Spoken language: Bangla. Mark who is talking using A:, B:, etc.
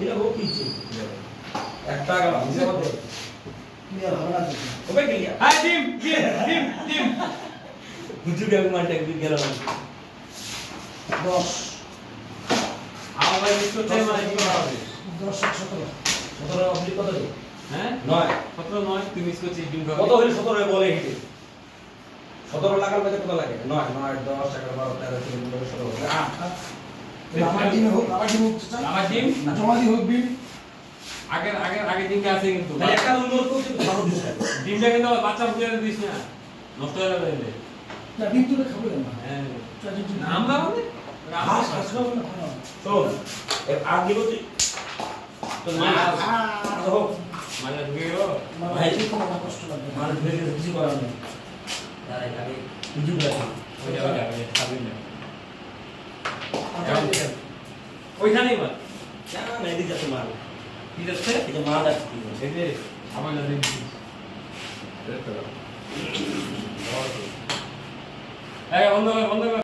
A: এটা ও কিছে একটা গেল বুঝতে পারছো ক্লিয়ার হবে না তো হবে ক্লিয়ার হ্যাঁ টিম বুঝু গেল মারটা কি গেল 10
B: আবার इसको টাইম আই কি হবে
A: 10 17 অবলি কত রে
B: হ্যাঁ
A: 9
B: 17 9 তুমি इसको চিটিং করো
A: কত হইল 17 বলে হিটে 17 লাগার মধ্যে কত লাগে 9 9 10 11 12 13 14 17
C: আমার টিমে হোক আমার টিম জমা দি হোক বিল
B: আগে দিন কে আছে কিন্তু
A: তাহলে একটা নম্বর তো ভালো দিছ
B: ডিমটা কিন্তু বাচ্চা ফুটে দিস না নষ্ট হয়ে যাবে
C: না ডিম তুলে খাবো না
B: হ্যাঁ
C: আমরা
B: মানে
C: হাস হাসলো না
A: শোন এর আগ দিব তুই তো না হোক
B: মানে ঢুকে গেল
A: ভাই
C: কি কোনো কষ্ট লাগবে না
A: মানে ধীরে ধীরে কিছু করার নেই দাঁড়াই আগে কিছু করার
B: ওই যাবে খাবি না ওইখানেই মার
A: না এদিকে যাচ্ছে মাল
B: কি যাচ্ছে
A: এই যে মাল আছে
B: এই যে আমার না দেখি এই বন্ধ কর